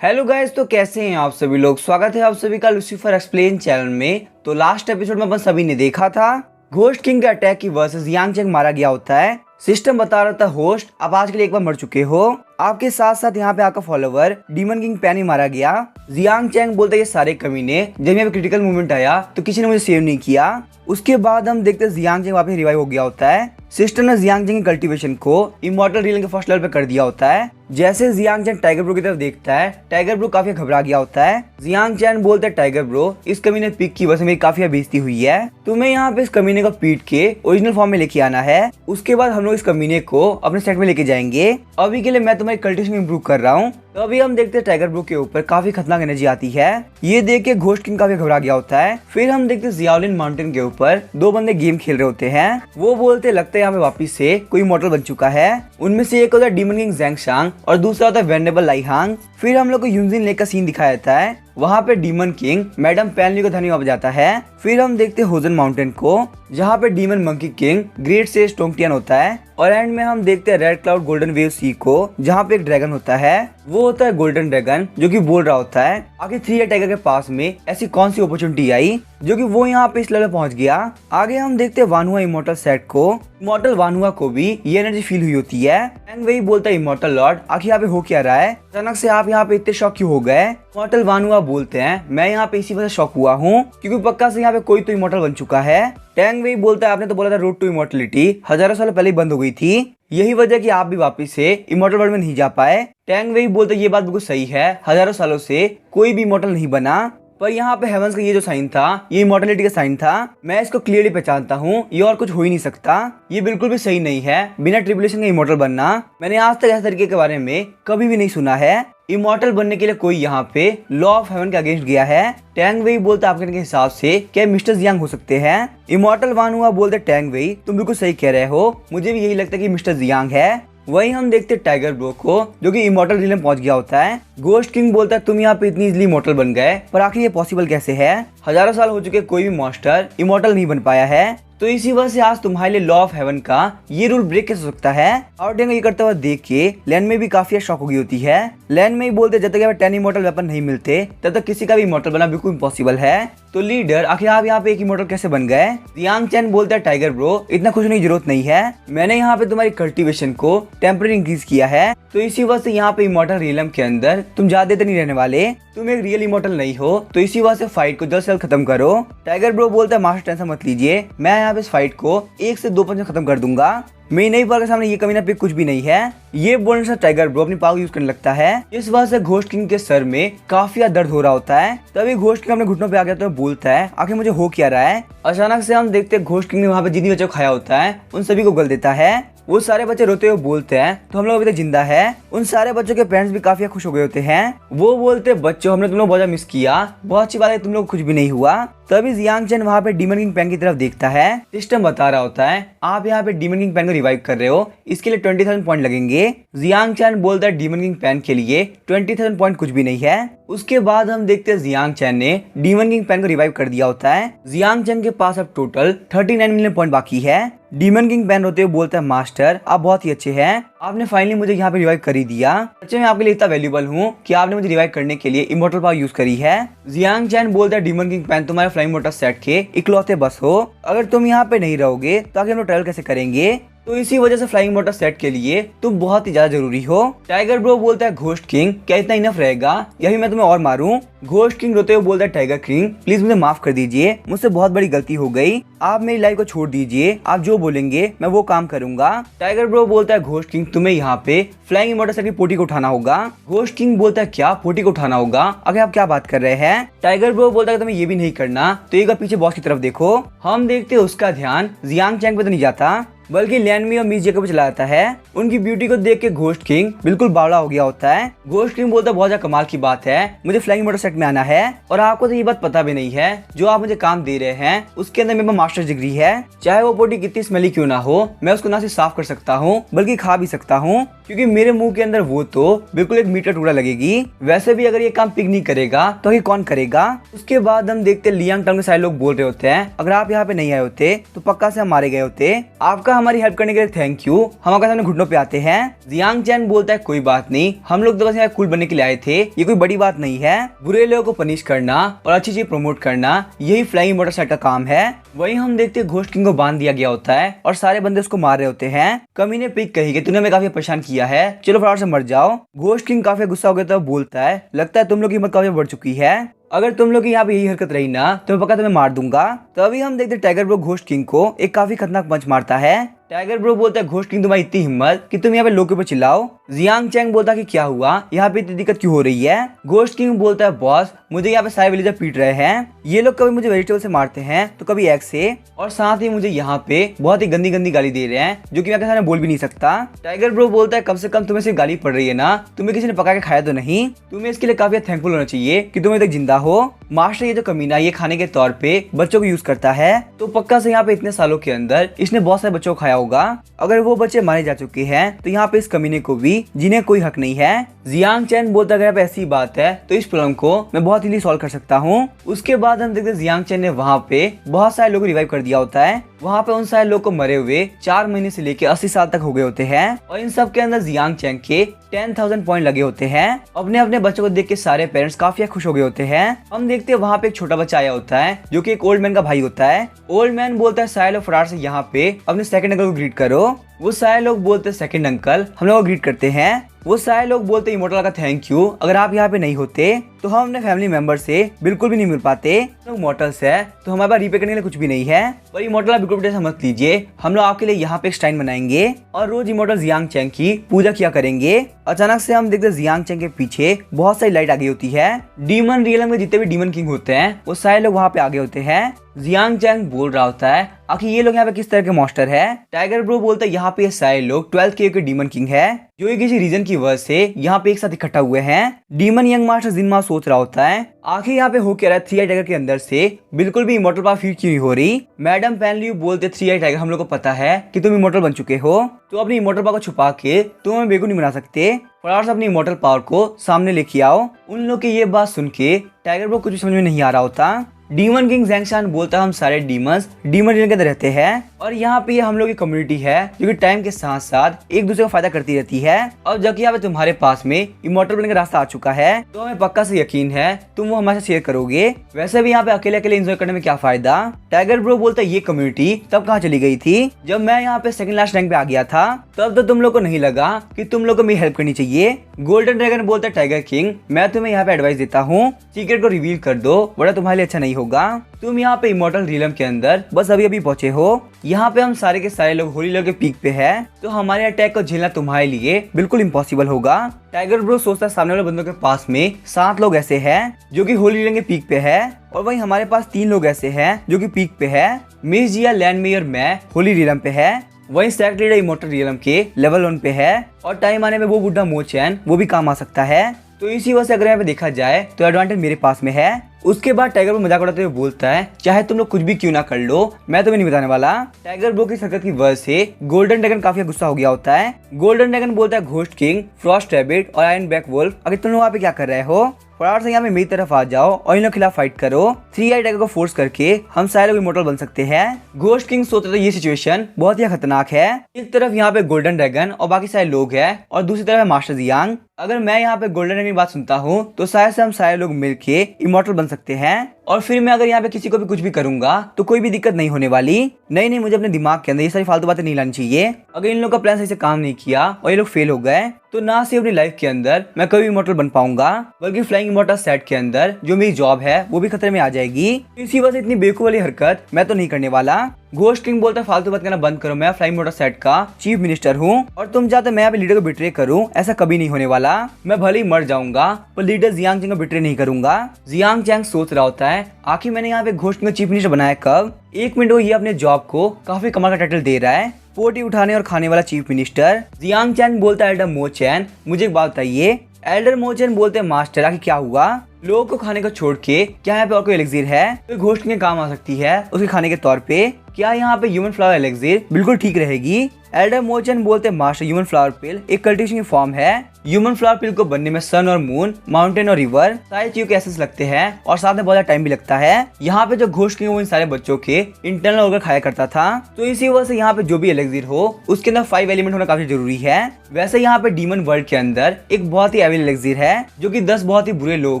Hello guys, तो कैसे हैं आप सभी लोग। स्वागत है आप सभी का लूसीफर एक्सप्लेन चैनल में। तो लास्ट एपिसोड में अपन सभी ने देखा था घोस्ट किंग के अटैक की वर्सेस यांग चैंग मारा गया होता है। सिस्टम बता रहा था होस्ट आप आज के लिए एक बार मर चुके हो। आपके साथ साथ यहाँ पे आपका फॉलोवर डीमन किंग पैन ही मारा गया। जियांग चैंग बोलते ये सारे कमीने, जब यहाँ पे क्रिटिकल मोमेंट आया तो किसी ने मुझे सेव नहीं किया। उसके बाद हम देखते हैं जियांग चैंग वापस रिवाइव हो गया होता है। सिस्टर ने जियांग चैंग की कल्टीवेशन को इमॉर्टल रीलिंग के फर्स्ट लेवल पे कर दिया होता है। जैसे जियांग चैंग टाइगर ब्रो की तरफ देखता है, टाइगर ब्रो काफी घबरा गया होता है। जियांग चैंग बोलता है टाइगर ब्रो इस कमीने पिक की वजह से मेरी काफी बेइज्जती हुई है, तुम्हें यहाँ पे इस कमीने को पीट के ओरिजिनल फॉर्म में लेके आना है। उसके बाद हम लोग इस कमीने को अपने सेट में लेके जाएंगे। अभी के लिए मैं तुम्हारी कल्टीवेशन इंप्रूव कर रहा हूँ। तो अभी हम देखते हैं टाइगर ब्रो के ऊपर काफी खतरनाक एनर्जी आती है। ये देख के घोस्ट किंग काफी घबरा गया होता है। फिर हम देखते हैं जियाओलिन माउंटेन के ऊपर दो बंदे गेम खेल रहे होते हैं। वो बोलते लगता है यहाँ पे वापिस से कोई मॉडल बन चुका है। उनमें से एक होता है डीमन किंग जैंग शांग और दूसरा होता है वेनेबल लाइहांग। फिर हम लोग को यूजिन लेक का सीन दिखाया जाता है। वहाँ पे डीमन किंग मैडम पैनली को धन्यवाद जाता है। फिर हम देखते हैं होजन माउंटेन को, जहाँ पे demon monkey king great sage Tongtian होता है। और एंड में हम देखते हैं red cloud golden wave sea को, जहाँ पे एक ड्रैगन होता है। वो होता है गोल्डन ड्रैगन, जो कि बोल रहा होता है आगे 3 ईयर टाइगर के पास में ऐसी कौन सी अपॉर्चुनिटी आई जो कि वो यहाँ पे इस लेवल पहुंच गया। आगे हम देखते हैं वानुआ इमॉर्टल सेट को। इमॉर्टल वानुआ को भी ये एनर्जी फील हुई होती है। एंड वही बोलता है इमॉर्टल लॉर्ड आखिर यहाँ पे हो क्या रहा है, अचानक से आप यहाँ पे इतने शॉक क्यों हो गए। इमॉर्टल वानुआ बोलते हैं मैं यहाँ पे इसी वजह से शॉक हुआ हूँ क्योंकि पक्का से यहाँ पे कोई तो इमॉर्टल बन चुका है। टैंग वही बोलता है आपने तो बोला था रोड टू इमॉर्टलिटी हजारों साल पहले ही बंद हो गई थी, यही वजह कि आप भी वापस से इमॉर्टल वर्ल्ड में नहीं जा पाए। टैंग वही बोलते ये बात बिल्कुल सही है, हजारों सालों से कोई भी इमॉर्टल नहीं बना। पर यहाँ पे हेवंस का ये जो साइन था ये इमॉर्टलिटी का साइन था। मैं इसको क्लियरली पहचानता हूँ, ये और कुछ हो ही नहीं सकता। ये बिल्कुल भी सही नहीं है बिना ट्रिब्यूलेशन के इमॉर्टल बनना। मैंने आज तक ऐसे तरीके के बारे में कभी भी नहीं सुना है। इमॉर्टल बनने के लिए कोई यहाँ पे लॉ ऑफ हेवन के अगेंस्ट गया है। टैंग वेई बोलता है आपके हिसाब से क्या मिस्टर जियांग हो सकते हैं। इमॉर्टल वानुआ बोलते टैंग वेई तुम बिल्कुल सही कह रहे हो, मुझे भी यही लगता है कि मिस्टर जियांग है। वही हम देखते टाइगर ब्रो को जो कि इमॉर्टल रील में पहुंच गया होता है। घोस्ट किंग बोलता है तुम यहाँ पे इतनी इजीली इमॉर्टल बन गए, पर आखिर ये पॉसिबल कैसे है, हजारों साल हो चुके कोई भी मॉन्स्टर इमॉर्टल नहीं बन पाया है। तो इसी वजह से आज तुम्हारे लिए लॉ ऑफ हेवन का ये रूल ब्रेक कैसे हो सकता है। और टैंग ये करता हुआ देख के लैंड में भी काफी शॉक हो गई होती है। लैंड में ही बोलते जब तक 10 इमॉर्टल वेपन नहीं मिलते तब तक किसी का भी इमॉर्टल बना बिल्कुल इम्पॉसिबल है। तो लीडर आखिर आप यहाँ पे एक इमॉर्टल कैसे बन गए। जियांग चैन बोलता है टाइगर ब्रो इतना खुश होने की जरूरत नहीं है, मैंने यहाँ पे तुम्हारी कल्टीवेशन को टेम्परेरी इंक्रीज किया है। तो इसी वजह से यहाँ पे इमॉर्टल रियलम के अंदर तुम ज्यादा देर नहीं रहने वाले, तुम एक रियल इमॉर्टल नहीं हो। तो इसी वजह से फाइट को जल्द से जल्द खत्म करो। टाइगर ब्रो बोलता है मास्टर टेंशन मत लीजिए, मैं यहाँ पे इस फाइट को 1 से 2 पंच में खत्म कर दूंगा। मेरी नई पावर के सामने ये कमीना पे कुछ भी नहीं है। ये बोलने से टाइगर ब्रो अपनी पावर यूज करने लगता है। इस वजह से घोस्ट किंग के सर में काफी दर्द हो रहा होता है। तभी घोस्ट किंग अपने घुटनों पे आ गया तो बोलता है आखिर मुझे हो क्या रहा है। अचानक से हम देखते हैं घोस्ट किंग ने वहाँ पे जितनी बच्चों को खाया होता है उन सभी को गल देता है। वो सारे बच्चे रोते हुए बोलते हैं तो हम लोग अभी तक जिंदा है। उन सारे बच्चों के पेरेंट्स भी काफी खुश हो गए होते हैं। वो बोलते बच्चों हमने तुम लोग बहुत मिस किया, बहुत अच्छी बात है तुम लोग कुछ भी नहीं हुआ। तभी जियांग चैन वहाँ पे डीमन किंग पैन की तरफ देखता है। सिस्टम बता रहा होता है आप यहाँ पे डीमन किंग पैन को रिवाइव कर रहे हो, इसके लिए 20,000 पॉइंट लगेंगे। जियांग चैन बोलता है डीमन किंग पैन के लिए 20,000 पॉइंट कुछ भी नहीं है। उसके बाद हम देखते हैं जियांग चैन ने डीमन किंग पैन को रिवाइव कर दिया होता है। जियांग चैन के पास अब टोटल 39 मिलियन पॉइंट बाकी है। डीमन किंग पैन होते हुए बोलता है मास्टर आप बहुत ही अच्छे हैं, आपने फाइनली मुझे यहाँ पे रिवाइव कर ही दिया। सच में आपके लिए इतना वैल्यूबल हूँ कि आपने मुझे रिवाइव करने के लिए इमॉर्टल पावर यूज करी है। जियांग चैन बोलता है डीमन किंग पैन तुम्हारे फ्लाइंग मोटर सेट के इकलौते बस हो, अगर तुम यहाँ पे नहीं रहोगे तो आगे हम लोग ट्रैवल कैसे करेंगे। तो इसी वजह से फ्लाइंग मोटर सेट के लिए तुम बहुत ही ज्यादा जरूरी हो। टाइगर ब्रो बोलता है घोस्ट किंग क्या इतना इनफ रहेगा या फिर मैं तुम्हें और मारूं। घोस्ट किंग रोते हुए बोलता है टाइगर किंग प्लीज मुझे माफ कर दीजिए, मुझसे बहुत बड़ी गलती हो गई, आप मेरी लाइफ को छोड़ दीजिए, आप जो बोलेंगे मैं वो काम करूंगा। टाइगर ब्रो बोलता है घोस्ट किंग तुम्हें यहाँ पे फ्लाइंग मोटर सेट की पोटी को उठाना होगा। घोस्ट किंग बोलता है क्या पोटी को उठाना होगा, अगर आप क्या बात कर रहे हैं। टाइगर ब्रो बोलता है तुम्हें ये भी नहीं करना तो एक बार पीछे बॉस की तरफ देखो। हम देखते हैं उसका ध्यान जियांग चैंग पे तो नहीं जाता बल्कि लैंड और मिस जेकब चला जाता है। उनकी ब्यूटी को देख के घोस्ट किंग बिल्कुल बावड़ा हो गया होता है। घोस्ट किंग बोलता है बहुत ज्यादा कमाल की बात है, मुझे फ्लाइंग मोटर सेट में आना है और आपको तो ये बात पता भी नहीं है जो आप मुझे काम दे रहे हैं उसके अंदर मेरे पास मास्टर डिग्री है। चाहे वो पोटी कितनी स्मेली क्यों ना हो, मैं उसको ना सिर्फ साफ कर सकता हूँ बल्कि खा भी सकता हूँ क्योंकि मेरे मुंह के अंदर वो तो बिल्कुल एक मीटर टुकड़ा लगेगी। वैसे भी अगर ये काम पिग नहीं करेगा तो ये कौन करेगा। उसके बाद हम देखते लियांग टाउन के सारे लोग बोल रहे होते हैं अगर आप यहाँ पे नहीं आए होते तो पक्का से हम मारे गए होते। आपका हमारी हेल्प करने के लिए थैंक यू। हम आपके सामने घुटनों पे आते हैं। जियांग चैन बोलता है कोई बात नहीं, हम लोग तो बस यहाँ कूल बनने के लिए आए थे, ये कोई बड़ी बात नहीं है। बुरे लोगों को पनिश करना और अच्छी चीज प्रमोट करना यही फ्लाइंग मोटरसाइकिल का काम है। वहीं हम देखते घोस्ट किंग को बांध दिया गया होता है और सारे बंदे उसको मार रहे होते हैं। कमीने पिग कही कि तूने हमें काफी परेशान किया है, चलो फटाफट से मर जाओ। घोस्ट किंग काफी गुस्सा हो गया तो बोलता है लगता है तुम लोग की हिम्मत काफी बढ़ चुकी है, अगर तुम लोग की यहाँ पे यही हरकत रही ना तो मैं पक्का तुम्हें मार दूंगा। तभी हम देखते टाइगर ब्रो घोस्ट किंग को एक काफी खतरनाक पंच मारता है। टाइगर ब्रो बोलता है घोस्ट किंग तुम्हारी इतनी हिम्मत कि तुम यहाँ पे लोग के ऊपर चिल्लाओ। जियांग चैंग बोलता है कि क्या हुआ, यहाँ पे इतनी दिक्कत क्यों हो रही है। घोस्ट किंग बोलता है बॉस मुझे यहाँ पे सारे विलेजर पीट रहे हैं, ये लोग कभी मुझे वेजिटेबल से मारते हैं तो कभी एग से, और साथ ही मुझे यहाँ पे बहुत ही गंदी गंदी गाली दे रहे हैं जो कि मैं सामने बोल भी नहीं सकता। टाइगर ब्रो बोलता है कम से कम तुम्हें सिर्फ गाली पड़ रही है ना, तुम्हें किसी ने पका के खाया तो नहीं, तुम्हें इसके लिए काफी थैंकफुल होना चाहिए कि तुम तक जिंदा हो। मास्टर ये जो कमीना ये खाने के तौर पे बच्चों को यूज करता है तो पक्का से यहाँ पे इतने सालों के अंदर इसने बहुत सारे बच्चों को खाया होगा। अगर वो बच्चे मारे जा चुके हैं तो यहाँ पे इस कमीने को भी जिन्हें कोई हक नहीं है। जियांग चैन बोलता है अगर ऐसी बात है तो इस प्रॉब्लम को मैं बहुत इजीली सॉल्व कर सकता हूँ। उसके बाद हम देखते जियांग चैन ने वहाँ पे बहुत सारे लोगों को रिवाइव कर दिया होता है। वहाँ पे उन सारे लोग को मरे हुए 4 महीने से लेके 80 साल तक हो गए होते हैं और इन सब के अंदर जियांग चैन के 10,000 पॉइंट लगे होते हैं। अपने अपने बच्चों को देख के सारे पेरेंट्स काफी खुश हो गए होते हैं। हम देखते हैं वहाँ पे एक छोटा बच्चा आया होता है जो कि एक ओल्ड मैन का भाई होता है। ओल्ड मैन बोलता है सारे लोग फटाफट से यहाँ पे अपने सेकंड अंकल को ग्रीट करो। वो सारे लोग बोलते हैं सेकंड अंकल, हम लोग को ग्रीट करते हैं। वो सारे लोग बोलते हैं इमोर्टल का थैंक यू, अगर आप यहाँ पे नहीं होते तो हम अपने फैमिली मेंबर से बिल्कुल भी नहीं मिल पाते। तो इमोर्टल्स है तो हमारे पास रीपे करने के लिए कुछ भी नहीं है, पर इमोर्टल आप बिल्कुल टेंशन मत लीजिए, हम लोग आपके लिए यहाँ पे एक श्राइन बनाएंगे और रोज इमोर्टल जियांग चैंग की पूजा किया करेंगे। अचानक से हम देखते हैं जियांग चैंग के पीछे बहुत सारी लाइट आ गई होती है। डीमन रियलम में जितने भी डीमन किंग होते हैं वो सारे लोग वहाँ पे आगे होते हैं। जियांग चैंग बोल रहा होता है आखिर ये लोग यहाँ पे किस तरह के मॉन्स्टर है। टाइगर ब्रो बोलता है यहाँ पे सारे लोग 12th के डीमन किंग है जो किसी रीजन की वजह से यहाँ पे एक साथ इकट्ठा हुए हैं। डीमन यंग मास्टर जिनमा सोच रहा होता है आखिर यहाँ पे हो क्या रहा है, 3 आई टाइगर के अंदर से बिल्कुल भी इमोर्टल पावर फीड क्यों नहीं हो रही। मैडम पैनलियू बोलते 3 आई टाइगर हम लोग को पता है कि तुम इमोर्टल बन चुके हो, तो अपनी इमोर्टल पावर को छुपा के तुम हमें बेगुन नहीं बना सकते, फटाफट से अपनी इमोर्टल पावर को सामने लेके आओ। उन लोग की ये बात सुन के टाइगर ब्रो कुछ भी समझ में नहीं आ रहा होता। डीमन किंग ज़ैंग बोलता है हम सारे डीमंस डीमन रिजन के अंदर रहते हैं और यहाँ पे ये हम लोग की कम्युनिटी है जो कि टाइम के साथ साथ एक दूसरे को फायदा करती रहती है। और जबकि यहाँ पे तुम्हारे पास में इमोर्टल बनने का रास्ता आ चुका है तो हमें पक्का से यकीन है तुम वो हमारे साथ शेयर करोगे। वैसे भी यहाँ पे अकेले अकेले एंजॉय करने में क्या फायदा। टाइगर ब्रो बोलता है ये कम्युनिटी तब कहाँ चली गई थी जब मैं यहाँ पे सेकंड लास्ट रैंक पे आ गया था, तब तो तुम लोग को नहीं लगा कि तुम लोग को मेरी हेल्प करनी चाहिए। गोल्डन ड्रैगन बोलता है टाइगर किंग मैं तुम्हें यहाँ पे एडवाइस देता हूँ, सीक्रेट को रिवील कर दो वरना तुम्हारे लिए अच्छा नहीं होगा। तुम यहाँ पे इमोर्टल रियलम के अंदर बस अभी अभी पहुंचे हो, यहाँ पे हम सारे के सारे लोग होली लॉर्ड के पीक पे है, तो हमारे अटैक को झेलना तुम्हारे लिए बिल्कुल इम्पॉसिबल होगा। टाइगर ब्रो सोचता है सामने वाले बंदों के पास में 7 लोग ऐसे हैं जो कि होली लॉर्ड के पीक पे है और वहीं हमारे पास 3 लोग ऐसे हैं जो कि पीक पे है। मिस जिया, लैंड मेयर, मैं होली रियलम पे है। वहीं सेक्ट लीडर इमोर्टल रियलम के लेवल 1 पे है और टाइम आने में वो बुढ़ा मोचैन वो भी काम आ सकता है। तो इसी वजह से अगर यहाँ पे देखा जाए तो एडवांटेज मेरे पास में है। उसके बाद टाइगर ब्रो मजाक उड़ाते हुए बोलता है चाहे तुम लोग कुछ भी क्यों ना कर लो मैं तुम्हें नहीं बताने वाला। टाइगर ब्रो की हरकत की वजह से गोल्डन ड्रैगन काफी गुस्सा हो गया होता है। गोल्डन ड्रैगन बोलता है घोस्ट किंग, फ्रॉस्ट रैबिट और आयरन बैक वुल्फ अगर तुम लोग वहाँ पे क्या कर रहे हो, फटाफट से यहाँ पे मेरी तरफ आ जाओ और इन लोग खिलाफ फाइट करो। 3 आई टाइगर को फोर्स करके हम सारे लोग इमोर्टल बन सकते हैं। घोस्ट किंग सोचते थे ये सिचुएशन बहुत ही खतरनाक है। एक तरफ यहाँ पे गोल्डन ड्रैगन और बाकी सारे लोग हैं और दूसरी तरफ है मास्टर जियांग। अगर मैं यहाँ पे गोल्डन ड्रैगन की बात सुनता हूँ तो शायद से हम सारे लोग मिलके इमोर्टल बन सकते हैं और फिर मैं अगर यहाँ पे किसी को भी कुछ भी करूंगा तो कोई भी दिक्कत नहीं होने वाली। नहीं, मुझे अपने दिमाग के अंदर ये सारी फालतू बातें नहीं लानी चाहिए। अगर इन लोग का प्लान सही से काम नहीं किया और ये लोग फेल हो गए तो ना सिर्फ अपनी लाइफ के अंदर मैं कभी इमोर्टल बन पाऊंगा बल्कि फ्लाइंग इमोर्टल सेट के अंदर जो मेरी जॉब है वो भी खतरे में आ जाएगी। इसी वजह से इतनी बेवकूफ वाली हरकत मैं तो नहीं करने वाला। घोस्ट किंग बोलता है फालतू बात करना बंद करो, मैं फ्लाइंग इमोर्टल सेट का चीफ मिनिस्टर हूँ और तुम चाहते मैं लीडर को बिट्रे करूँ, ऐसा कभी नहीं होने वाला। मैं भले ही मर जाऊंगा पर लीडर जियांग चैंग को बिट्रे नहीं करूंगा। जियांग चैंग सोच रहा होता है आखिर मैंने यहाँ पे घोस्ट किंग को चीफ मिनिस्टर बनाया कब। 1 मिनट को ये अपने जॉब को काफी कमाल का टाइटल दे रहा है, पोटी उठाने और खाने वाला चीफ मिनिस्टर। जियांग चैंग बोलता है एल्डर मोचैन मुझे एक बात बताइए। एल्डर मोचैन बोलते हैं मास्टर आखिर क्या हुआ, लोगों को खाने को छोड़ के क्या यहाँ पे और कोई एलिक्सिर है तो घोस्ट के काम आ सकती है उसके खाने के तौर पे। क्या यहाँ पे ह्यूमन फ्लावर एलेक्सिर बिल्कुल ठीक रहेगी? एल्डर मोचन बोलते हैं मास्टर ह्यूमन फ्लावर पिल एक कल्टिवेशन की फॉर्म है। ह्यूमन फ्लावर पिल को बनने में सन और मून, माउंटेन और रिवर सारी चीजों के एसेंस लगते हैं और साथ में बहुत टाइम भी लगता है। यहाँ पे जो घोस्ट किंग वो इन सारे बच्चों के इंटरनल ऑर्गन खाया करता था, तो इसी वजह से यहाँ पे जो भी एलेक्सिर हो उसके अंदर 5 एलिमेंट होना काफी जरूरी है। वैसे यहाँ पे डीमन वर्ल्ड के अंदर एक बहुत ही एविल एलेक्सिर है जो कि 10 बहुत ही बुरे लोगों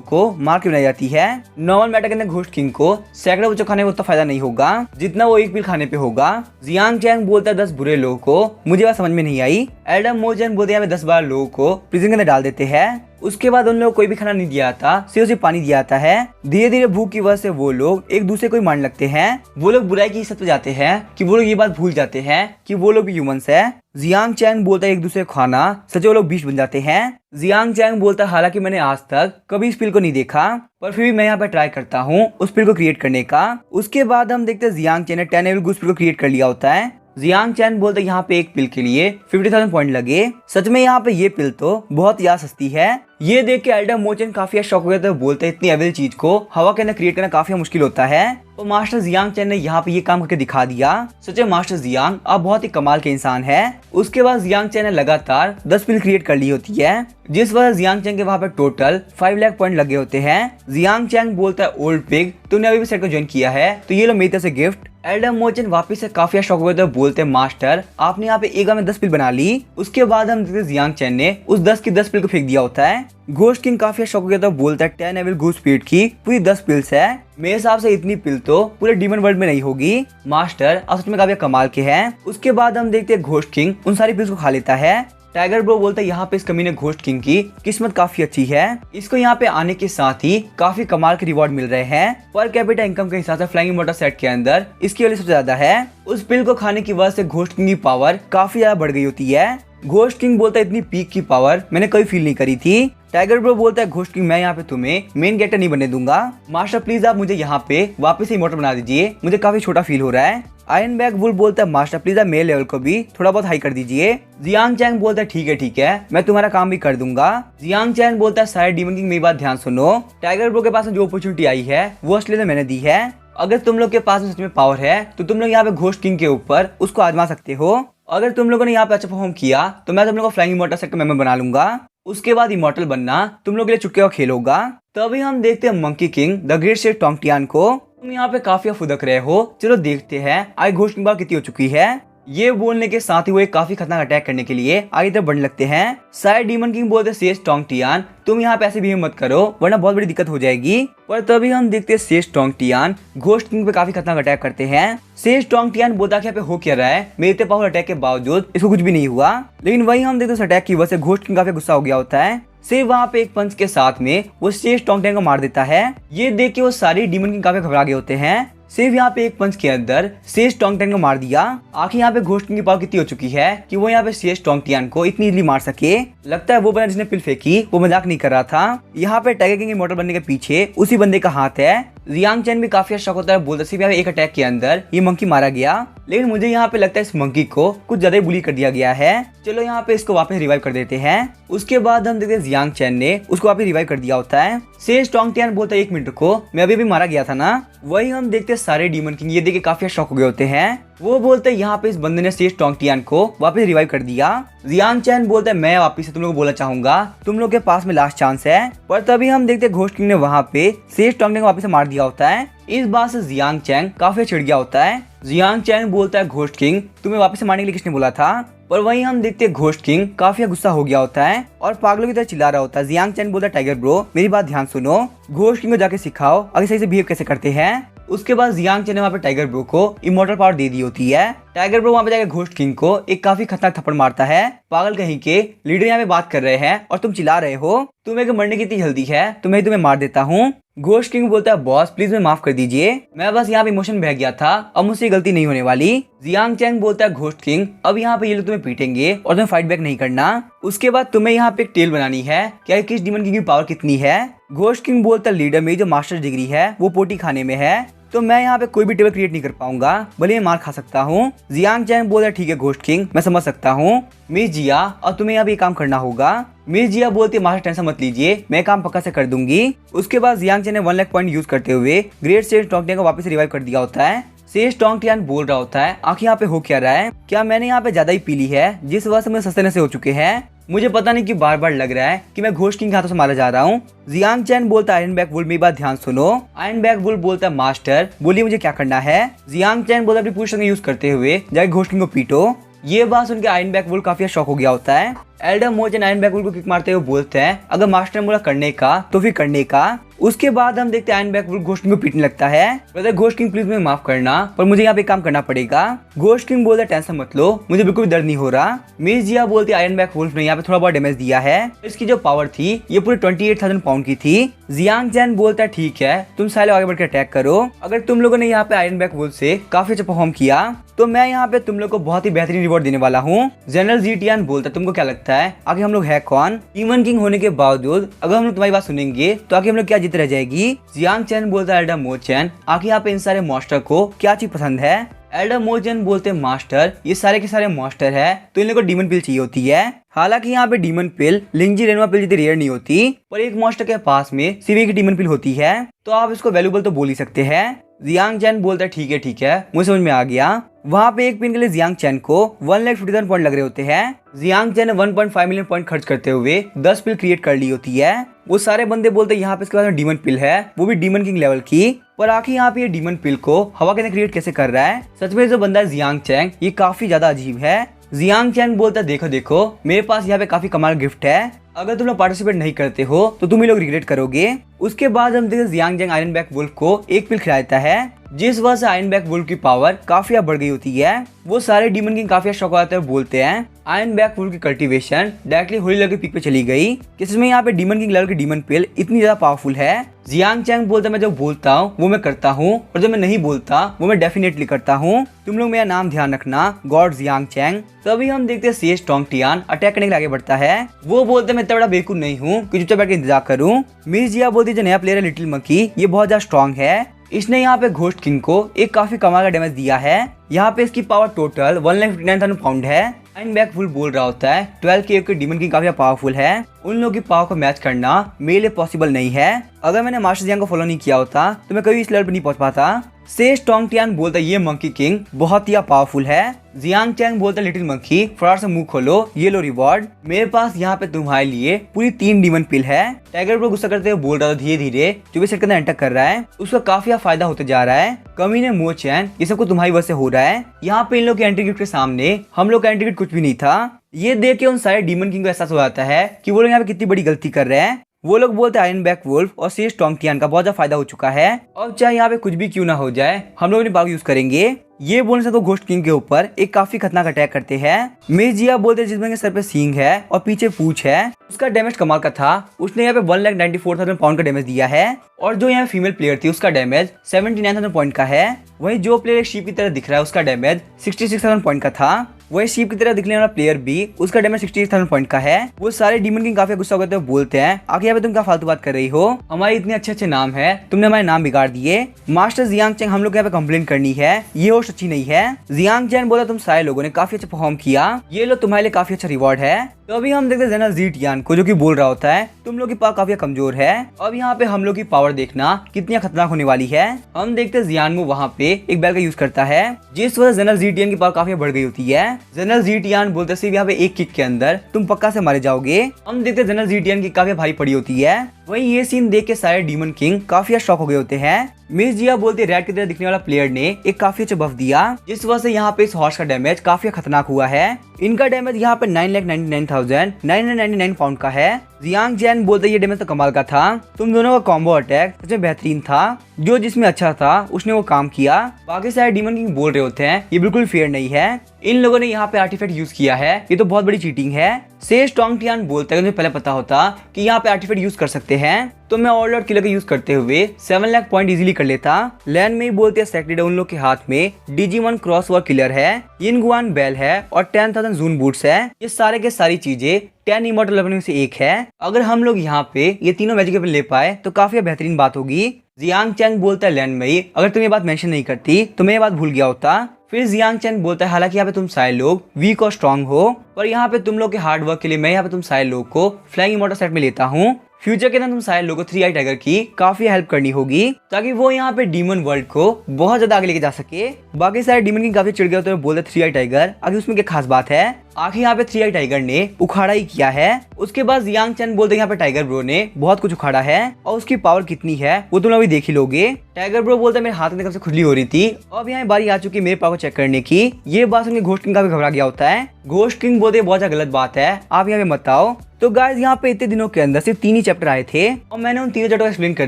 को मार के बनाई जाती है। नॉर्मल मैटर के अंदर घोस्ट किंग को सैकड़ों बच्चों खाने में उतना फायदा नहीं होगा जितना वो एक पिल खाने पे होगा। जियांग चैंग बोलता है 10 बुरे लोगों को, मुझे बात समझ में नहीं आई। एल्डर मोचन बोलते हैं 10-12 लोगों को प्रिजन के अंदर डाल देते हैं। उसके बाद उन लोगों को कोई भी खाना नहीं दिया जाता, सिर्फ पानी दिया जाता है। धीरे धीरे भूख की वजह से वो लोग एक दूसरे को ही मारने लगते हैं। वो लोग बुराई की इस हद पे जाते हैं कि वो लोग ये बात भूल जाते हैं कि वो लोग भी ह्यूमंस है। जियांग चैंग बोलता है एक दूसरे को खाना, सच वो लोग बीच बन जाते हैं। जियांग चैंग बोलता है हालांकि मैंने आज तक कभी इस पिल को नहीं देखा, पर फिर भी मैं यहाँ पे ट्राई करता हूँ उस पिल को क्रिएट करने का। उसके बाद हम देखते हैं जियांग चैंग ने 10 एविल गूस पिल को क्रिएट कर लिया होता है। जियांग चैन बोलते यहाँ पे एक पिल के लिए 50,000 पॉइंट लगे। सच में यहाँ पे ये पिल तो बहुत याद सस्ती है। ये देख के एल्डर मोचन काफी शॉक हो गए थे, बोलते इतनी एविल चीज को हवा के अंदर क्रिएट करना काफी मुश्किल होता है। तो मास्टर जियांग चैन ने यहाँ पे ये काम करके दिखा दिया। सच में मास्टर जियांग आप बहुत ही कमाल के इंसान है। उसके बाद जियांग चैन ने लगातार 10 पिल क्रिएट कर ली होती है, जिस वजह जियांग चैंग के वहाँ पे टोटल 5 लाख पॉइंट लगे होते हैं। जियांग चैंग बोलता है ओल्ड पिग तूने अभी भी सेट को ज्वाइन किया है तो ये लो मेरी तरफ से गिफ्ट। एल्डर मोचन वापिस से काफी शॉक हुए थे, बोलते मास्टर आपने यहाँ पे एक में 10 पिल बना ली। उसके बाद हम देखते जियांग चैन ने उस 10 की 10 पिल को फेंक दिया होता है। घोस्ट किंग काफी शॉक हो गया था, बोलता है 10 एविल गूस स्पीड की पूरी 10 पिल्स है। मेरे हिसाब से इतनी पिल तो पूरे डीमन वर्ल्ड में नहीं होगी। मास्टर आप सच में काफी कमाल के हैं। उसके बाद हम देखते हैं घोस्ट किंग उन सारी पिल्स को खा लेता है। टाइगर ब्रो बोलता है यहाँ पे इस कमीने घोस्ट किंग की किस्मत काफी अच्छी है, इसको यहाँ पे आने के साथ ही काफी कमाल के रिवॉर्ड मिल रहे हैं। पर कैपिटा इनकम के हिसाब से फ्लाइंग मोटर सेट के अंदर इसकी वैल्यू सबसे ज्यादा है। उस पिल को खाने की वजह से घोस्ट किंग की पावर काफी ज्यादा बढ़ गई होती है। घोस्ट किंग बोलता है इतनी पीक की पावर मैंने कभी फील नहीं करी थी। टाइगर ब्रो बोलता है घोस्ट किंग मैं यहाँ पे तुम्हें मेन कैरेक्टर नहीं बनने दूंगा, मास्टर प्लीज आप मुझे यहाँ पे वापस से इमोर्टल बना दीजिए, मुझे काफी छोटा फील हो रहा है। आयरन बैग वुल बोलता है मास्टर प्लीज आप मेरे लेवल को भी थोड़ा बहुत हाई कर दीजिए। जियांग चैंग बोलता है ठीक है मैं तुम्हारा काम भी कर दूंगा। जियांग चैंग बोलता है सारे डीमन किंग मेरी बात ध्यान सुनो, टाइगर ब्रो के पास जो अपॉर्चुनिटी आई है वो असली मैंने दी है। अगर तुम लोग के पास सच में पावर है तो तुम लोग यहाँ पे घोस्ट किंग के ऊपर उसको आजमा सकते हो। अगर तुम लोगों ने यहाँ पे अच्छा परफॉर्म किया तो मैं तुम लोगों को फ्लाइंग इमॉर्टल सेट का मेंबर बना लूंगा। उसके बाद इमॉर्टल बनना तुम लोग के लिए चुपके का खेल होगा। तभी हम देखते हैं मंकी किंग द ग्रेट शेर टोंगटियान को। तुम यहाँ पे काफी फुदक रहे हो, चलो देखते हैं आज घोस्ट किंग कितनी हो चुकी है। ये बोलने के साथ ही वो एक काफी खतरनाक अटैक करने के लिए आगे तरफ बढ़ने लगते हैं। साइड डीमन किंग बोलते सेज टोंगटियान तुम यहाँ पे ऐसे भी मत करो वरना बहुत बड़ी दिक्कत हो जाएगी। पर तभी हम देखते हैं सेज टोंगटियान घोस्ट किंग पे काफी खतरनाक अटैक करते हैं। सेज टोंगटियान बोलता है यहाँ पे हो क्या रहा है, मेरे इतने पावर अटैक के बावजूद इसको कुछ भी नहीं हुआ। लेकिन वही हम देखते हैं अटैक की वजह से घोस्ट किंग काफी गुस्सा हो गया होता है। सिर्फ वहाँ पे एक पंच के साथ में वो सेज टोंगटियान को मार देता है। ये देख के वो सारी डीमन किंग काफी घबरा गए होते हैं। सिर्फ यहाँ पे एक पंच के अंदर सेज टोंगटियान को मार दिया। आखिर यहाँ पे घोस्ट किंग की पावर कितनी हो चुकी है कि वो यहाँ पे सेज टोंगटियान को इतनी इजीली मार सके। लगता है वो बंदा जिसने पिल फेंकी वो मजाक नहीं कर रहा था। यहाँ पे टाइगर किंग इमॉर्टल बनने के पीछे उसी बंदे का हाथ है। जियांग चैन भी काफी शौक होता है, बोलता सिर्फ यहाँ पे एक अटैक के अंदर ये मंकी मारा गया। लेकिन मुझे यहाँ पे लगता है इस मंकी को कुछ ज्यादा ही बुली कर दिया गया है। चलो यहाँ पे इसको वापस रिवाइव कर देते हैं। उसके बाद हम देखते हैं जियांग चैन ने उसको वापस रिवाइव कर दिया होता है। सेज टोंगटियान बोलता है 1 मिनट को मैं अभी मारा गया था ना। वही हम देखते हैं सारे डीमन किंग ये देख के काफी शौक हो गए होते हैं। वो बोलते हैं यहाँ पे इस बंदे ने सेज टोंगटियान को वापस रिवाइव कर दिया। जियांग चैन बोलता है मैं वापस से तुम लोग को बोलना चाहूंगा तुम लोग के पास में लास्ट चांस है। पर तभी हम देखते हैं घोस्ट किंग ने वहाँ पे सेज टोंगटियान को वापस से मार दिया होता है। इस बात से जियांग चैन काफी चिढ़ गया होता है। जियांग चैन बोलता है घोस्ट किंग तुम्हें वापस से मारने के लिए किसने बोला था। पर वहीं हम देखते हैं घोस्ट किंग काफी गुस्सा हो गया होता है और पागलों की तरह चिल्ला रहा होता है। जियांग चैन बोलता है टाइगर ब्रो मेरी बात ध्यान सुनो, घोस्ट किंग को जाके सिखाओ आगे सही से बिहेव कैसे करते हैं। उसके बाद जियांग चैन ने वहाँ पे टाइगर ब्रो को इमॉर्टल पावर दे दी होती है। टाइगर ब्रो वहाँ पे जाकर घोस्ट किंग को एक काफी खतरनाक थप्पड़ मारता है। पागल कहीं के लीडर यहाँ पे बात कर रहे हैं और तुम चिल्ला रहे हो, तुम्हें मरने की इतनी जल्दी है तो मैं तुम्हें मार देता हूँ। घोस्ट किंग बोलता है बॉस प्लीज मैं माफ कर दीजिए, मैं बस यहाँ पे इमोशन बह गया था, अब मुझसे गलती नहीं होने वाली। जियांग चैंग बोलता है घोस्ट किंग अब यहाँ पे ये लोग तुम्हें पीटेंगे और तुम्हें फाइट बैक नहीं करना। उसके बाद तुम्हें यहाँ पे एक टेल बनानी है क्या किस डीमन किंग की पावर कितनी है। घोस्ट किंग बोलता है लीडर मेरी जो मास्टर डिग्री है वो पोटी खाने में है तो मैं यहाँ पे कोई भी टेबल क्रिएट नहीं कर पाऊंगा, भले मैं मार खा सकता हूँ। जियांग चैन बोलता है ठीक है घोस्ट किंग मैं समझ सकता हूँ। मिस जिया और तुम्हें यहाँ पे काम करना होगा। मिस जिया बोलती है मास्टर टेंशन मत लीजिए मैं काम पक्का से कर दूंगी। उसके बाद जियांग चैन ने 1 लाख पॉइंट यूज करते हुए ग्रेट शेर टोंगटियान को वापस रिवाइव कर दिया होता है। से स्ट्रॉन्ग टियान बोल रहा होता है आखिर यहाँ पे हो क्या रहा है, क्या मैंने यहाँ पे ज्यादा ही पी ली है जिस वजह से मुझे सस्ते नशे हो चुके हैं। मुझे पता नहीं कि बार बार लग रहा है कि मैं घोस्ट किंग के हाथों से मारा जा रहा हूँ। जियांग चैन बोलता है आयरन बैक वुल्फ मेरी बात ध्यान सुनो। आयरन बैक वुल्फ बोलता है मास्टर बोलिए मुझे क्या करना है। जियांग चैन बोलता है अपनी पूरी शक्ति यूज करते हुए जाके घोस्ट किंग को पीटो। ये बात सुन के आयरन बैक वुल्फ काफी शॉक हो गया होता है। एल्डर मोचन आयरन बैक वुल्फ को किक मारते हुए बोलते हैं अगर मास्टर ने बोला करने का तो फिर करने का। उसके बाद हम देखते हैं iron back wolf ghost king को पीटने लगता है। ब्रदर घोस्ट किंग प्लीज मुझे माफ करना पर मुझे यहाँ पे काम करना पड़ेगा। घोस्ट किंग बोलता है टेंशन मत लो मुझे बिल्कुल भी दर्द नहीं हो रहा। मिस जिया बोलती है आयरन बैक वुल्फ ने यहाँ पे थोड़ा बहुत डैमेज दिया है। इसकी जो पावर थी ये पूरी 28,000 पाउंड की थी। जियांग चैन बोलता है ठीक है तुम साले आगे बढ़कर अटैक करो। अगर तुम लोगों ने यहाँ पे आयरन बैक वुल्फ से काफी अच्छा परफॉर्म किया तो मैं यहाँ पे तुम लोग को बहुत ही बेहतरीन रिवॉर्ड देने वाला हूँ। जनरल जी टियान बोलता है तुमको क्या लगता है आगे हम लोग है कौन। डीमन किंग होने के बावजूद अगर हम लोग तुम्हारी बात सुनेंगे तो आगे हम लोग क्या जीत रह जाएगी। जियांग चैन बोलता है एल्डर मोचन आखिर यहाँ पे इन सारे मास्टर को क्या चीज पसंद है। एल्डर मोचन बोलते हैं मास्टर ये सारे के सारे मास्टर है तो इन लोगों को डीमन पिल चाहिए होती है। हालांकि यहाँ पे डीमन पिल लिंजी रेनवा पिल जितनी रेयर नहीं होती पर एक मास्टर के पास में सिर्फ एक डीमन पिल होती है तो आप इसको वैल्यूबल तो बोल ही सकते हैं। जियांग चैन बोलता है ठीक है मुझे समझ में आ गया। वहाँ पे एक पिन के लिए जियांग चैन को 1,50,000 पॉइंट लग रहे होते हैं। जियांग चैन ने 1.5 मिलियन पॉइंट खर्च करते हुए 10 पिल क्रिएट कर ली होती है। वो सारे बंदे बोलते हैं यहाँ पे इसके बाद डीमन पिल है वो भी डीमन किंग लेवल की। पर आखिर यहाँ पे ये डीमन पिल को हवा के अंदर क्रिएट कैसे कर रहा है। सच में जो बंदा है जियांग चैन ये काफी ज्यादा अजीब है। जियांग चैन बोलता है देखो मेरे पास यहाँ पे काफी कमाल गिफ्ट है अगर तुम लोग पार्टिसिपेट नहीं करते हो तो तुम ही लोग रिग्रेट करोगे। उसके बाद हम देखते जियांग चैन आयरन बैक वुल्फ को एक पिल खिलाता है जिस वजह से आयरन बैक वुल्फ की पावर काफी बढ़ गई होती है। वो सारे डीमन किंग काफी शौक आते हैं बोलते हैं आयरन बैक वुल्फ की कल्टीवेशन डायरेक्टली होली लेवल के पीक पे चली गई जिसमें यहाँ पे डीमन किंग लेवल की डीमन पिल इतनी ज्यादा पावरफुल है। जियांग चैंग बोलता है मैं जो बोलता हूँ वो मैं करता हूँ और जो मैं नहीं बोलता वो मैं डेफिनेटली करता हूँ। तुम लोग मेरा नाम ध्यान रखना गॉड जियांग चैंग। तभी हम देखते हैं से स्ट्रॉन्ग टियान अटैक करने के लिए आगे बढ़ता है। वो बोलते मैं इतना बड़ा बेवकूफ नहीं हूँ कि चुपचाप बैठ के इंतजार करूँ। मिस जिया बोलती जो नया प्लेयर है लिटिल मंकी ये बहुत ज्यादा स्ट्रॉन्ग है। इसने यहाँ पे घोस्ट किंग को एक काफी कमाल का डैमेज दिया है। यहाँ पे इसकी पावर टोटल 1,59,000 पाउंड है। आयरन बैक वुल्फ बोल रहा होता है 12 के डीमन किंग काफी पावरफुल है उन लोगों की पावर को मैच करना मेरे लिए पॉसिबल नहीं है। अगर मैंने मास्टर जियांग को फॉलो नहीं किया होता तो मैं कभी इस लेवल पर नहीं पहुंच पाता। से स्ट्रॉन्ग टियान बोलता है ये मंकी किंग बहुत ही पावरफुल है। जियांग चैंग बोलता है लिटिल मंकी फटाफट से मुंह खोलो ये लो रिवॉर्ड मेरे पास यहाँ पे तुम्हारे लिए पूरी 3 डीमन पिल है। टाइगर पर गुस्सा करते हुए बोल रहा था धीरे धीरे जो भी सेट के अंदर एंटर कर रहा है उसका काफी फायदा होते जा रहा है। कमीने मो चैन ये सब कुछ तुम्हारी वजह से हो रहा है। यहाँ पे इन लोग के एंट्री गिफ्ट के सामने हम लोग का एंट्री गिफ्ट कुछ भी नहीं था। ये देख के उन सारे डीमन किंग को एहसास हो जाता है कि वो लोग यहाँ पे कितनी बड़ी गलती कर रहे हैं। वो लोग बोलते हैं आयरन बैक वुल्फ और से स्ट्रॉन्ग टियान का बहुत ज्यादा फायदा हो चुका है और चाहे यहाँ पे कुछ भी क्यों ना हो जाए हम लोग अपनी पावर यूज करेंगे। ये बोलने से तो घोस्ट किंग के ऊपर एक काफी खतरनाक अटैक करते हैं। मिस जिया बोलते हैं जिसमें के सर पे सींग है और पीछे पूंछ है उसका डैमेज कमाल का था। उसने यहाँ पे 1,94,000 पाउंड का डैमेज दिया है और जो यहाँ फीमेल प्लेयर थी उसका डैमेज 79,000 पॉइंट का है। वहीं जो प्लेयर एक शीप की तरह दिख रहा है उसका डैमेज 66,000 पॉइंट का था। वही शीप की तरह दिखने वाला प्लेयर भी उसका डैमेज 68,000 पॉइंट का है। वो सारे डीमन किंग काफी गुस्सा होते हैं बोलते हैं आगे यहाँ पे तुम क्या फालतू बात कर रही हो हमारे इतने अच्छे नाम है तुमने हमारे नाम बिगाड़ दिए। मास्टर जियांग चैंग हम लोग यहाँ पे कंप्लेंट करनी है ये होस्ट अच्छी नहीं है। जियांग चैन बोला तुम सारे लोगों ने काफी अच्छा परफॉर्म किया ये लो तुम्हारे लिए काफी अच्छा रिवॉर्ड है। तो अभी हम देखते हैं जनरल जी टियान को जो कि बोल रहा होता है तुम लोग की पावर काफी कमजोर है। अब यहाँ पे हम लोग की पावर देखना कितनी खतरनाक होने वाली है। हम देखते हैं जियानमू वहाँ पे एक बैल का यूज करता है जिस वजह जनरल जी टियान की पावर काफी बढ़ गई होती है। जनरल जी टियान बोलते सिर्फ यहाँ पे एक किक के अंदर तुम पक्का से मारे जाओगे। हम देखते हैं जनरल जी टियान की काफी भारी पड़ी होती है। वहीं ये सीन देख के सारे डीमन किंग काफी शॉक हो गए होते हैं। मिस जिया बोलती है रेड की तरह दिखने वाला प्लेयर ने एक काफी अच्छा बफ दिया जिस वजह से यहाँ पे इस हॉर्स का डैमेज काफी खतरनाक हुआ है। इनका डैमेज यहाँ पे 9,99,999 पाउंड का है। जियांग चैन बोलते ये डैमेज तो कमाल का था। तुम दोनों का कॉम्बो अटैक सच में बेहतरीन था। जो जिसमें अच्छा था उसने वो काम किया। बाकी सारे डीमन किंग बोल रहे होते हैं ये बिल्कुल फेयर नहीं है। इन लोगों ने यहाँ पे आर्टिफैक्ट यूज किया है ये तो बहुत बड़ी चीटिंग है। से स्ट्रॉन्ग टियान बोलता है मुझे पहले पता होता कि यहाँ पे आर्टिफैक्ट यूज कर सकते हैं तो मैं ऑल आउट किलर का यूज करते हुए 7 लाख पॉइंट इजीली कर लेता। लैंड में ही बोलते हैं सेक्रेड उन लोग के हाथ में डिजी1 क्रॉसओवर किलर है यिनगुआन बेल है और 10,000 जून बूट्स है। ये सारे के सारी चीजें 10 इमॉर्टल वेपन में से एक है। अगर हम लोग यहाँ पे ये तीनों मैजिक वेपन ले पाए तो काफी बेहतरीन बात होगी। जियांग चैंग बोलता है लैंड में ही अगर तुम ये बात मेंशन नहीं करती तो मैं ये बात भूल गया होता। फिर जियांग चैन बोलता है हालांकि यहाँ पे तुम सारे लोग वीक और स्ट्रांग हो पर यहाँ पे तुम लोग के हार्ड वर्क के लिए मैं यहाँ पे तुम सारे लोग को फ्लाइंग इमॉर्टल सेट में लेता हूँ। फ्यूचर के अंदर तुम सारे लोगों को 3 आई टाइगर की काफी हेल्प करनी होगी ताकि वो यहाँ पे डीमन वर्ल्ड को बहुत ज्यादा आगे लेके जा सके। बाकी सारे डीमन की काफी चिढ़ गए तो बोलते 3 आई टाइगर, आगे उसमें क्या खास बात है। आखिर यहाँ पे 3 आई टाइगर ने उखाड़ा ही किया है। उसके बाद यांग चैन बोलते यहाँ पे टाइगर ब्रो ने बहुत कुछ उखाड़ा है और उसकी पावर कितनी है वो तुम अभी देख ही लोगे। टाइगर ब्रो बोलते मेरे हाथ में कब से खुजली हो रही थी और अब यहाँ बारी आ चुकी है मेरे पावर चेक करने की। ये बात सुन के घोस्ट किंग काफी घबरा गया होता है। घोस्ट किंग बोलते बहुत ज्यादा गलत बात है, आप यहाँ पे मत आओ। तो गाइस यहाँ पे इतने दिनों के अंदर सिर्फ 3 ही चैप्टर आए थे और मैंने उन 3 चैप्टर को एक्सप्लेन कर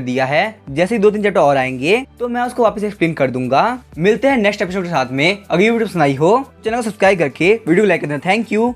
दिया है। जैसे ही 2-3 चैप्टर और आएंगे तो मैं उसको वापस एक्सप्लेन कर दूंगा। मिलते हैं नेक्स्ट एपिसोड के साथ में। अगर ये वीडियो पसंद आई हो चैनल को सब्सक्राइब करके वीडियो लाइक कर देना। Thank you.